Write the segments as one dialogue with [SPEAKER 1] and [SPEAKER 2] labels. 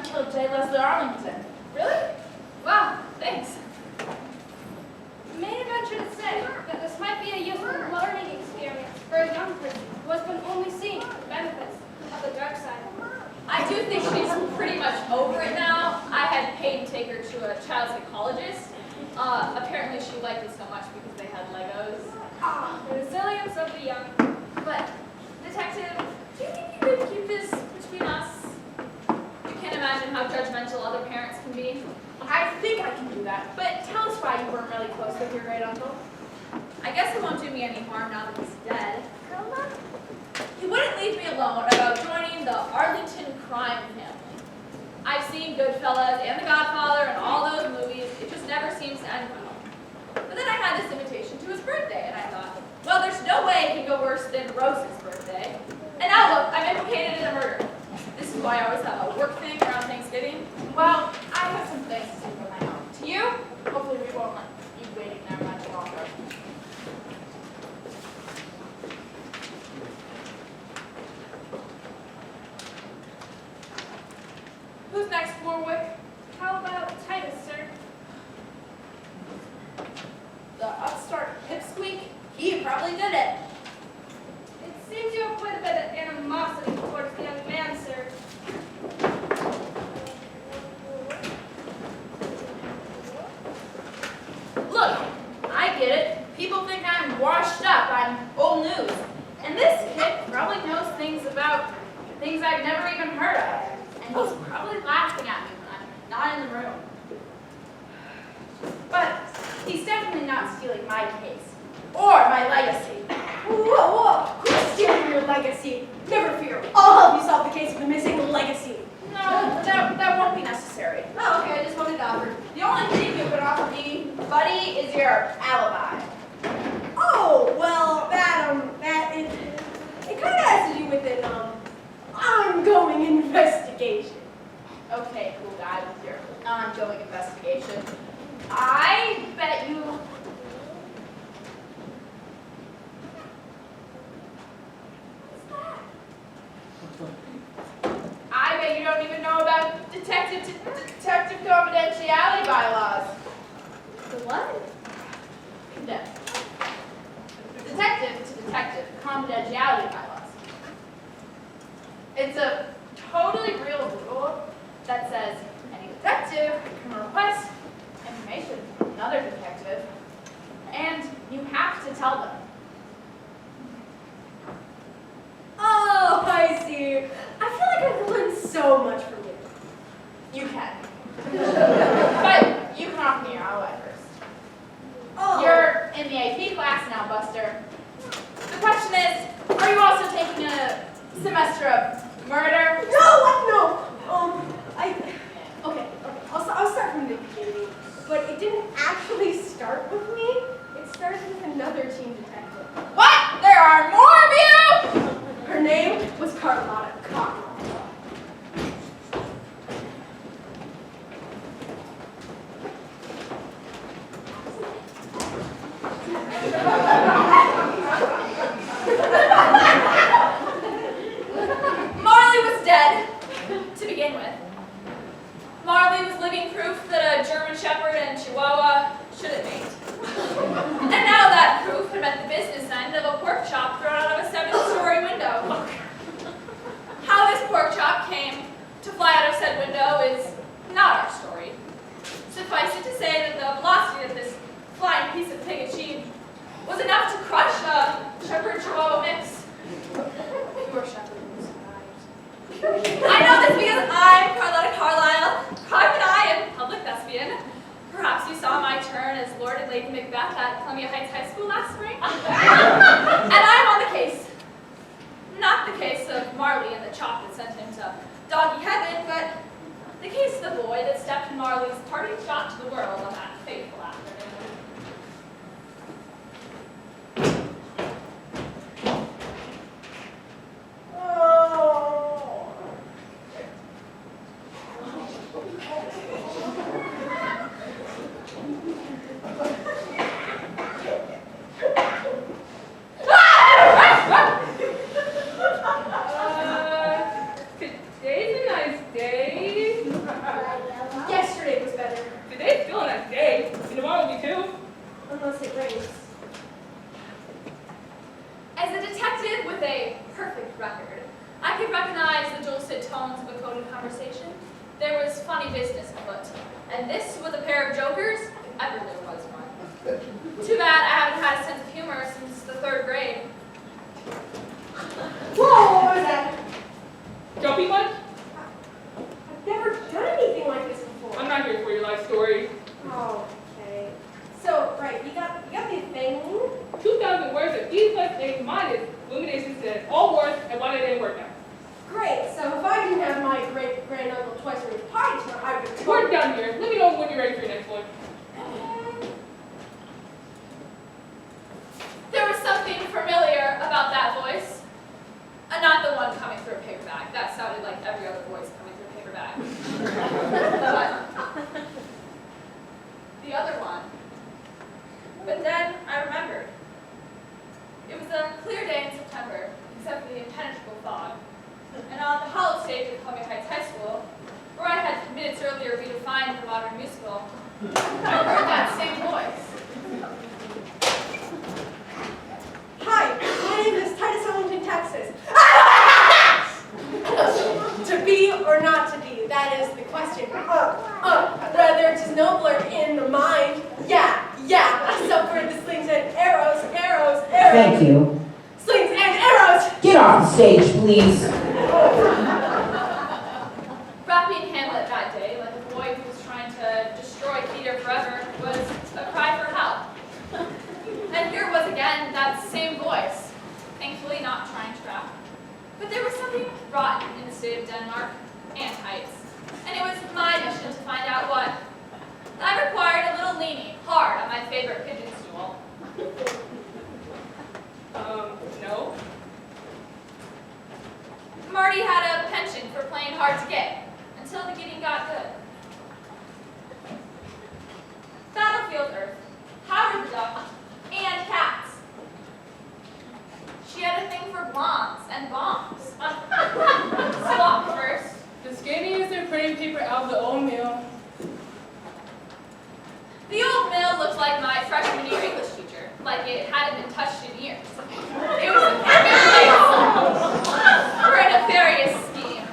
[SPEAKER 1] who killed J. Leslie Arlington.
[SPEAKER 2] Really? Wow, thanks. May I venture to say that this might be a useful learning experience for a young person who has been only seeing the benefits of the dark side.
[SPEAKER 3] I do think she's pretty much over it now. I had paid to take her to a child psychologist. Apparently she liked it so much because they had Legos.
[SPEAKER 2] Ah, the resilience of the young.
[SPEAKER 3] But, Detective, do you think you could keep this between us? You can't imagine how judgmental other parents can be.
[SPEAKER 1] I think I can do that, but tell us why you weren't really close with your great uncle.
[SPEAKER 3] I guess it won't do me any harm now that he's dead. He wouldn't leave me alone about joining the Arlington crime family. I've seen Goodfellas and The Godfather and all those movies. It just never seems to end well. But then I had this invitation to his birthday, and I thought, well, there's no way it can go worse than Rose's birthday. And now look, I'm implicated in a murder. This is why I always have a work thing around Thanksgiving.
[SPEAKER 1] Well, I have some things to do for my own.
[SPEAKER 3] To you?
[SPEAKER 1] Hopefully we won't let you waiting there much longer. Who's next, Warwick?
[SPEAKER 2] How about Titus, sir?
[SPEAKER 1] The upstart pipsqueak? He probably did it.
[SPEAKER 2] It seems you have quite a bit of animosity towards the young man, sir.
[SPEAKER 1] Look, I get it. People think I'm washed up. I'm old news. And this kid probably knows things about things I've never even heard of. And he's probably laughing at me when I'm not in the room. But he's definitely not stealing my case. Or my legacy.
[SPEAKER 4] Whoa! Who's stealing your legacy? Never fear. I'll help you solve the case of the missing legacy.
[SPEAKER 1] No, that won't be necessary.
[SPEAKER 4] Oh, okay. I just wanted to offer.
[SPEAKER 1] The only thing you could offer me, buddy, is your alibi.
[SPEAKER 4] Oh, well, it kind of has to do with an ongoing investigation.
[SPEAKER 1] Okay, cool guy with your ongoing investigation. I bet you... I bet you don't even know about detective confidentiality bylaws.
[SPEAKER 4] The what?
[SPEAKER 1] No. Detective to detective confidentiality bylaws. It's a totally real rule that says any detective can request information from another detective, and you have to tell them.
[SPEAKER 4] Oh, I see. I feel like I can learn so much from you.
[SPEAKER 1] You can. But you can offer me your alibi first.
[SPEAKER 4] Oh.
[SPEAKER 1] You're in the AP class now, Buster. The question is, are you also taking a semester of murder?
[SPEAKER 4] No. Okay. I'll start from the beginning. But it didn't actually start with me. It started with another teen detective.
[SPEAKER 1] What? There are more of you?
[SPEAKER 4] Her name was Carlotta Cockrell.
[SPEAKER 3] Marley was dead, to begin with. Marley was living proof that a German Shepherd and Chihuahua shouldn't mate. And now that proof had met the business end of a pork chop thrown out of a 7th-story window. How this pork chop came to fly out of said window is not our story. Suffice it to say that the velocity that this flying piece of pig achieved was enough to crush a Shepherd-Chihuahua mix.
[SPEAKER 1] Pure shepherd who survived.
[SPEAKER 3] I know this because I'm Carlotta Carlyle, private eye and public thespian. Perhaps you saw my turn as Lord and Lady Macbeth at Columbia Heights High School last spring. And I'm on the case. Not the case of Marley and the chop that sent him to doggy heaven, but the case of the boy that stepped in Marley's parting shot to the world on that fateful afternoon.
[SPEAKER 2] Today's a nice day.
[SPEAKER 3] funny business afoot. And this was a pair of jokers, if ever there was one. Too bad I haven't had a sense of humor since the 3rd grade.
[SPEAKER 4] Whoa, what was that?
[SPEAKER 5] Jumpy much?
[SPEAKER 4] I've never done anything like this before.
[SPEAKER 5] I'm not here for your life story.
[SPEAKER 4] Oh, okay. So, right, you got the thing.
[SPEAKER 5] 2,000 words of E plus A minus illumination said all words and why they didn't work out.
[SPEAKER 4] Great, so if I didn't have my great-granduncle twice read the party tonight, I would
[SPEAKER 5] We're done here. Let me know when you're ready for your next one.
[SPEAKER 3] There was something familiar about that voice. Not the one coming through a paper bag. That sounded like every other voice coming through a paper bag. But the other one. But then I remembered. It was a clear day in September, except for the impenetrable fog. And on the hollow stage of Columbia Heights High School, where I had minutes earlier redefined the modern musical, I heard that same voice.
[SPEAKER 4] Hi, my name is Titus Ellington, Texas. To be or not to be, that is the question. Whether it is nobler in the mind, yeah, I suffer the slings and arrows.
[SPEAKER 6] Thank you.
[SPEAKER 4] Slings and arrows!
[SPEAKER 6] Get off the stage, please.
[SPEAKER 3] Rapping Hamlet that day, like a boy who was trying to destroy theater forever, was a cry for help. And here was again that same voice, thankfully not trying to rap. But there was something rotten in the state of Denmark and Heights, and it was my mission to find out what. I required a little leaning hard on my favorite pigeon stool.
[SPEAKER 5] No.
[SPEAKER 3] Marty had a penchant for playing hard to get, until the getting got good. Battlefield Earth, Howard the Duck, and cats. She had a thing for blondes and bombs. Swap first.
[SPEAKER 5] The skinniest and printing paper out of the old mill.
[SPEAKER 3] The old mill looked like my freshman year English teacher, like it hadn't been touched in years. It was a perfect place for a nefarious scheme.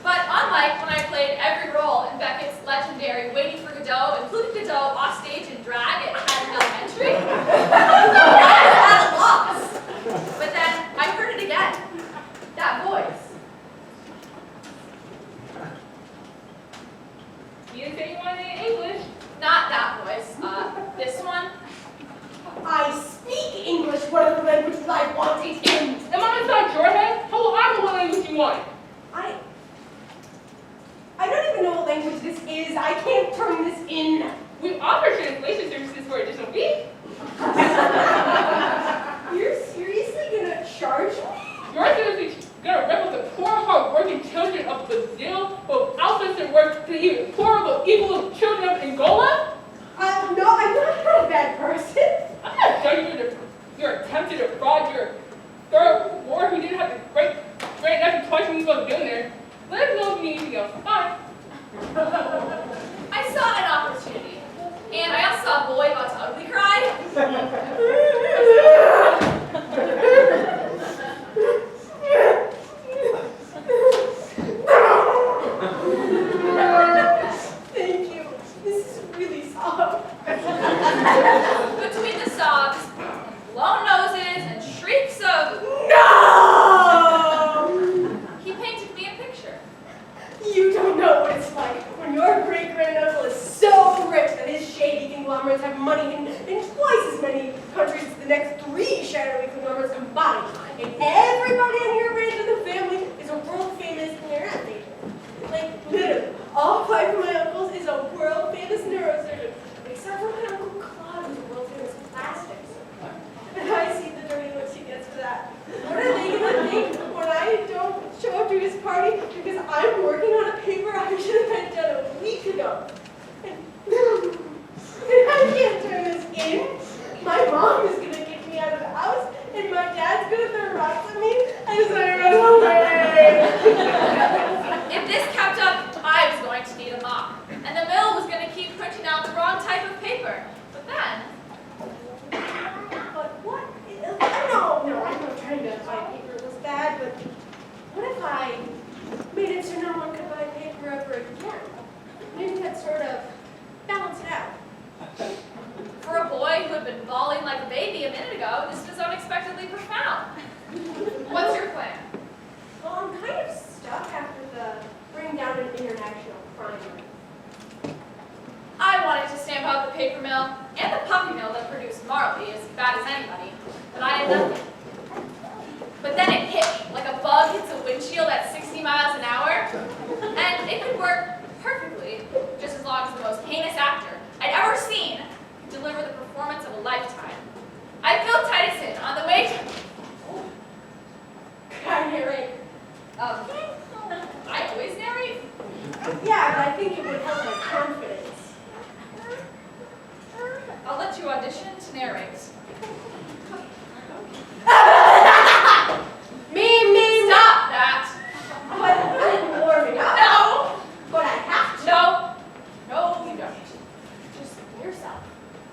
[SPEAKER 3] But unlike when I played every role in Beckett's legendary Waiting for Godot, including Godot offstage and drag at Haddon Elementary, I was at a loss. But then I heard it again, that voice.
[SPEAKER 5] You didn't say you wanted it in English.
[SPEAKER 3] Not that voice, this one.
[SPEAKER 4] I speak English, what other language would I want it in?
[SPEAKER 5] Am I inside your head? How will I know what language you want?
[SPEAKER 4] I don't even know what language this is. I can't turn this in.
[SPEAKER 5] We offer translation services for additional fee.
[SPEAKER 4] You're seriously gonna charge me?
[SPEAKER 5] You're seriously gonna rip with the poor, hard-working children of Brazil, who outsource their work to the even poorer but equal children of Angola?
[SPEAKER 4] No, I'm not a bad person.
[SPEAKER 5] I'm not judging your attempted to fraud your third war who didn't have the great nephew twice when he was doing there. Let us know if you need anything else. Bye.
[SPEAKER 3] I saw an opportunity, and I also saw a boy about to ugly cry.
[SPEAKER 4] Thank you. This is really soft.
[SPEAKER 3] Between the sobs, blown noses, and shrieks of
[SPEAKER 4] No!
[SPEAKER 3] he painted me a picture.
[SPEAKER 4] You don't know what it's like when your great-granduncle is so rich that his shady conglomerates have money in twice as many countries as the next 3 shadowy conglomerates combined. And everybody in your branch of the family is a world-famous neurosurgeon. Like, literally, all 5 of my uncles is a world-famous neurosurgeon, except for my Uncle Claude, who's a world-famous plastics. And I see the dirty looks he gets for that. What are they gonna think when I don't show up to his party because I'm working on a paper I should have had done a week ago? And I can't turn this in. My mom is gonna kick me out of the house, and my dad's gonna throw rocks at me as I run away.
[SPEAKER 3] If this kept up, I was going to need a mop, and the mill was going to keep printing out the wrong type of paper. But then,
[SPEAKER 4] But what? No, I'm not trying to buy paper. It was bad, but what if I made it so no one could buy international crime.
[SPEAKER 3] I wanted to stamp out the paper mill and the puppy mill that produced Marley as bad as anybody, but I did nothing. But then it hit me like a bug hits a windshield at 60 miles an hour, and it could work perfectly, just as long as the most heinous actor I'd ever seen could deliver the performance of a lifetime. I filled Titus in on the way to...
[SPEAKER 4] Could I narrate?
[SPEAKER 3] I always narrate.
[SPEAKER 4] Yeah, but I think it would help my confidence.
[SPEAKER 3] I'll let you audition to narrate.
[SPEAKER 4] Me.
[SPEAKER 3] Stop that!
[SPEAKER 4] But I'm warming up.
[SPEAKER 3] No!
[SPEAKER 4] But I have to.
[SPEAKER 3] No! No, you don't.
[SPEAKER 4] Just yourself.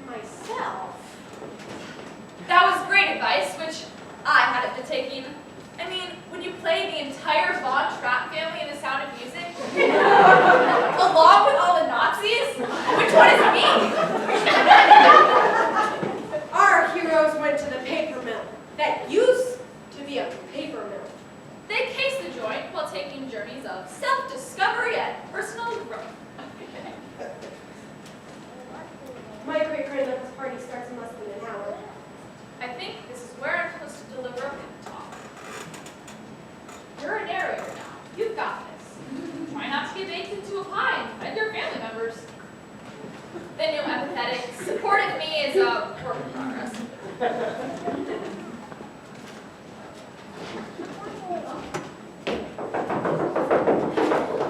[SPEAKER 4] Myself.
[SPEAKER 3] That was great advice, which I hadn't been taking. I mean, when you play the entire Von Trapp family in The Sound of Music, along with all the Nazis, which one is me?
[SPEAKER 4] Our heroes went to the paper mill that used to be a paper mill.
[SPEAKER 3] They cased the joint while taking journeys of self-discovery and personal growth.
[SPEAKER 4] My great-grandmother's party starts in less than an hour.
[SPEAKER 3] I think this is where I'm supposed to deliver a pep talk. You're a narrator now. You've got this. Try not to get baked into a pie and offend your family members. The new empathetic, supportive me is a work in progress.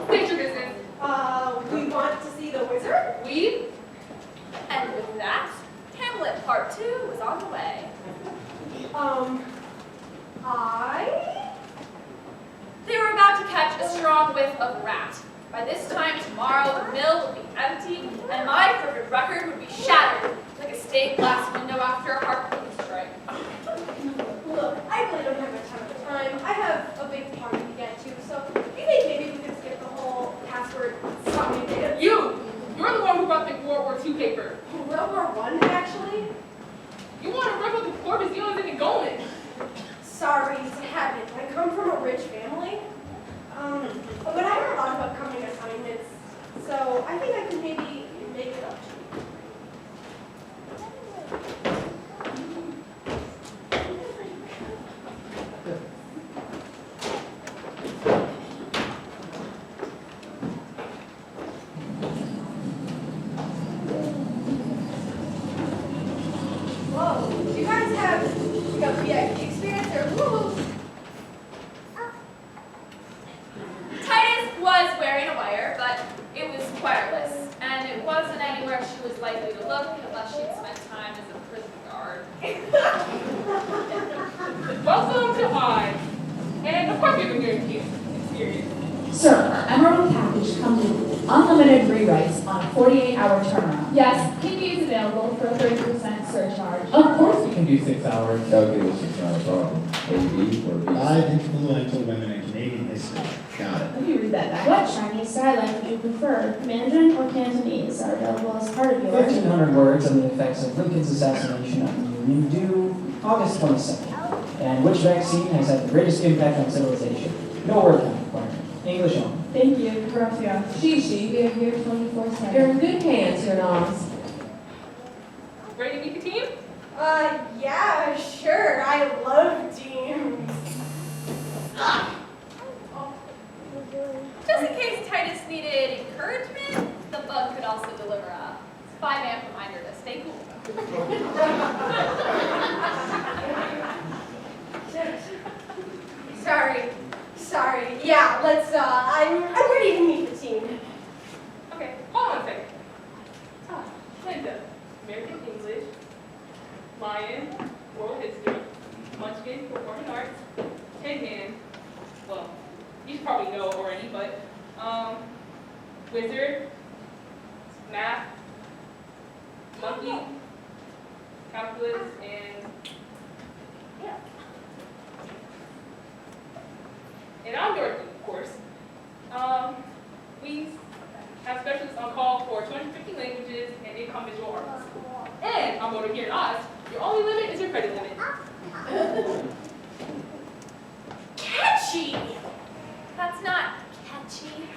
[SPEAKER 5] State your business.
[SPEAKER 4] We want to see the wizard?
[SPEAKER 5] We?
[SPEAKER 3] And with that, Hamlet Part 2 was on the way. They were about to catch a strong whiff of rat. By this time tomorrow, the mill would be empty, and my perfect record would be shattered, like a stained glass window after a harpoon strike.
[SPEAKER 4] Look, I really don't have a ton of time. I have a big party to get to, so do you think maybe we could skip the whole password something dance?
[SPEAKER 5] You're the one who brought the World War II paper.
[SPEAKER 4] World War I, actually?
[SPEAKER 5] You want to rip up the Corpus Dealings in the Goldman.
[SPEAKER 4] Sorry, Zach. I come from a rich family. But I have a lot of upcoming assignments, so I think I can maybe make it up to you. Whoa, do you guys have like a VIP experience or woo?
[SPEAKER 3] Titus was wearing a wire, but it was wireless, and it wasn't anywhere she was likely to look unless she'd spent time as a prison guard.
[SPEAKER 5] Welcome to I. And of course we have a guaranteed experience.
[SPEAKER 7] Sir, Emerald Package comes with unlimited rewrites on a 48-hour turnaround.
[SPEAKER 2] Yes, TV is available for a 30% surcharge.
[SPEAKER 7] Of course we can do 6 hours.
[SPEAKER 8] Calculus is not a problem. AB or B.
[SPEAKER 9] Five influential women in Canadian history. Got it.
[SPEAKER 7] Let me read that back.
[SPEAKER 10] What Chinese dialect would you prefer? Mandarin or Cantonese are available as part of your...
[SPEAKER 11] 1,500 words on the effects of Lincoln's assassination on the Union due August 22nd. And which vaccine has had the greatest impact on civilization? No word count required. English only.
[SPEAKER 7] Thank you. Gracias. Shishi, we are here 24/7. You're in good hands, your noms.
[SPEAKER 5] Ready to meet the team?
[SPEAKER 4] Yeah, sure. I love teams.
[SPEAKER 3] Just in case Titus needed encouragement, the bug could also deliver a 5-amp reminder to stay cool.
[SPEAKER 4] Sorry. Yeah, let's, I'm ready to meet the team.
[SPEAKER 5] Okay, hold on a second. Linda, American English, Lion, World History, Munchkin, Performing Arts, Tin Man, well, you should probably know already, but, Wizard, Math, Monkey, Calculus, and, yeah. And I'm Dorothy, of course. We have specialists on call for 250 languages and income visual arts. And I'm voting here in Oz, your only limit is your credit limit.
[SPEAKER 4] Catchy!
[SPEAKER 3] That's not catchy.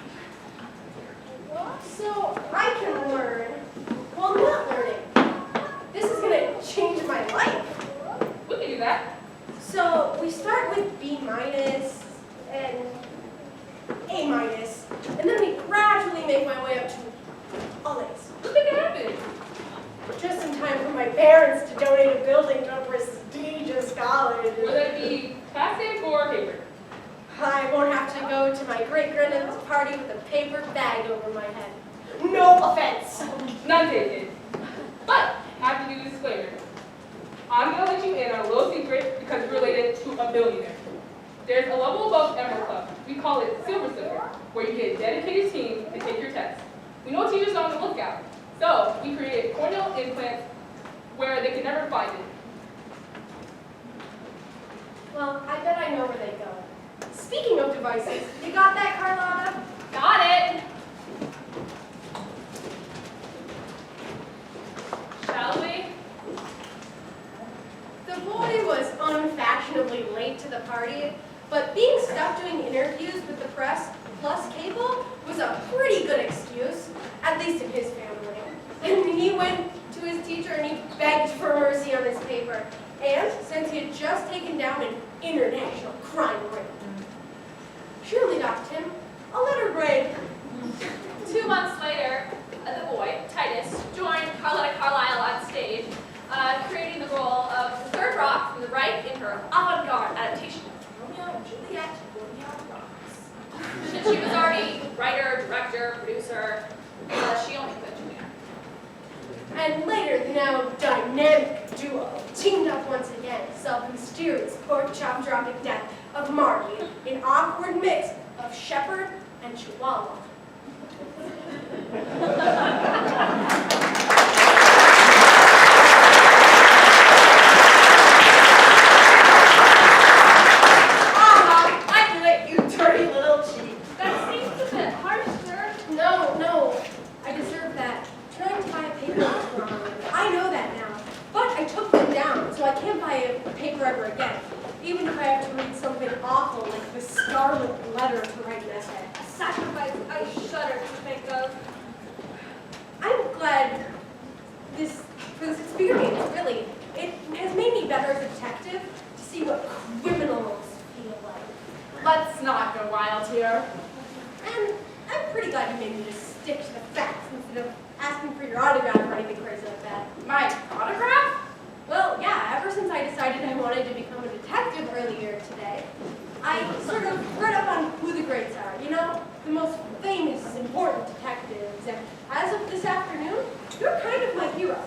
[SPEAKER 4] and then we gradually make my way up to Alibis.
[SPEAKER 5] What think happened?
[SPEAKER 4] Just in time for my parents to donate a building to a prestigious college.
[SPEAKER 5] Will that be plastic or paper?
[SPEAKER 4] I won't have to go to my great-granddad's party with a paper bag over my head. No offense.
[SPEAKER 5] None taken. But I have to do a disclaimer. I'm gonna let you in on a little secret because you're related to a billionaire. There's a level above Emerald Club. We call it Silver Slipper, where you get a dedicated team to take your test. We know teachers are on the lookout, so we create corneal implants where they can never find it.
[SPEAKER 4] Well, I bet I know where they go. Speaking of devices, you got that, Carlotta?
[SPEAKER 3] Got it. Shall we?
[SPEAKER 4] The boy was unfashionably late to the party, but being stuck doing interviews with the press plus cable was a pretty good excuse, at least in his family. And he went to his teacher and he begged for mercy on his paper. And since he had just taken down an international crime ring, she only docked him a letter grade.
[SPEAKER 3] 2 months later, the boy, Titus, joined Carlotta Carlisle on stage, creating the role of the third rock from the right in her avant-garde adaptation of Romeo and Juliet, Romeo Rocks. Since she was already writer, director, producer, she only put Juliet.
[SPEAKER 4] And later, the now dynamic duo teamed up once again to solve the mysterious pork chop dropping death of Marty, an awkward mix of shepherd and chihuahua. I knew it, you dirty little cheat.
[SPEAKER 2] That seems a bit harsh, sir.
[SPEAKER 4] No, I deserve that. Trying to buy a paper was wrong. I know that now. But I took them down, so I can't buy a paper ever again. Even if I have to read something awful like the Scarlet Letter to write an essay.
[SPEAKER 2] A sacrifice I shudder to think of.
[SPEAKER 4] I'm glad for this experience, really. It has made me better as a detective to see what criminals feel like.
[SPEAKER 1] Let's not go wild here.
[SPEAKER 4] And I'm pretty glad you made me just stick to the facts instead of asking for your autograph or anything crazy like that.
[SPEAKER 1] My autograph?
[SPEAKER 4] Well, yeah, ever since I decided I wanted to become a detective earlier today, I sort of read up on who the greats are, you know, the most famous, important detectives. And as of this afternoon, you're kind of my hero.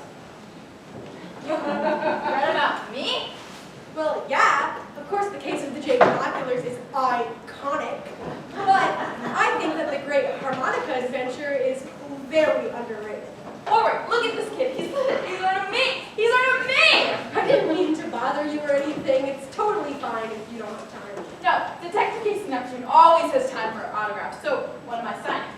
[SPEAKER 1] You read about me?
[SPEAKER 4] Well, yeah, of course the case of the J Binoculars is iconic, but I think that the Great Harmonica Adventure is very underrated.
[SPEAKER 3] Forward, look at this kid. He's learning me. He's learning me.
[SPEAKER 4] I didn't mean to bother you or anything. It's totally fine if you don't have time.
[SPEAKER 1] No, Detective Casey Neptune always has time for autographs. So what am I signing?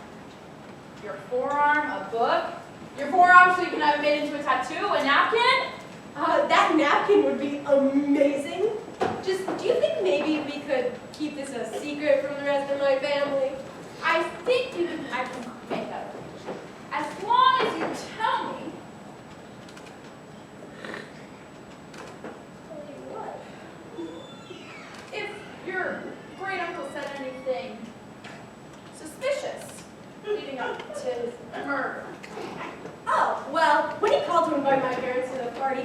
[SPEAKER 1] Your forearm, a book? Your forearm so you can have it made into a tattoo, a napkin?
[SPEAKER 4] That napkin would be amazing. Just, do you think maybe we could keep this a secret from the rest of my family?
[SPEAKER 1] I think I can make that arrangement. As long as you tell me.
[SPEAKER 4] Tell you what?
[SPEAKER 1] If your great uncle said anything suspicious leading up to his murder.
[SPEAKER 4] Oh, well, when he called to invite my parents to the party,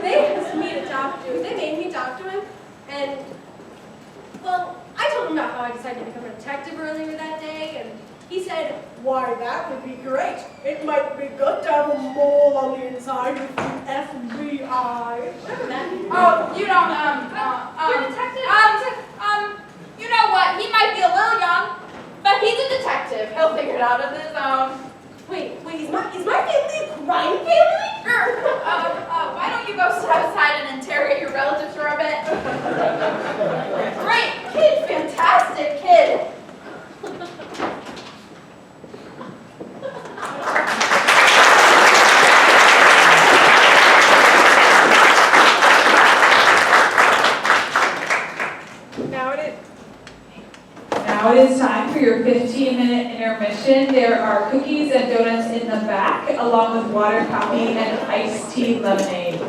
[SPEAKER 4] they asked me to talk to him. They made me talk to him, and, well, I told him about how I decided to become a detective earlier that day, and he said, why, that would be great. It might be good to have a mole on the inside with the FBI. Whatever that means.
[SPEAKER 1] Oh, you don't,
[SPEAKER 2] You're a detective?
[SPEAKER 1] You know what? He might be a little young, but he's a detective. He'll figure it out on his own.
[SPEAKER 4] Wait, is my family a crime family?
[SPEAKER 1] Why don't you go sit outside and interrogate your relatives for a bit? Great kid, fantastic kid.
[SPEAKER 7] Now it is time for your 15-minute intermission. There are cookies and donuts in the back, along with water, coffee, and iced tea lemonade.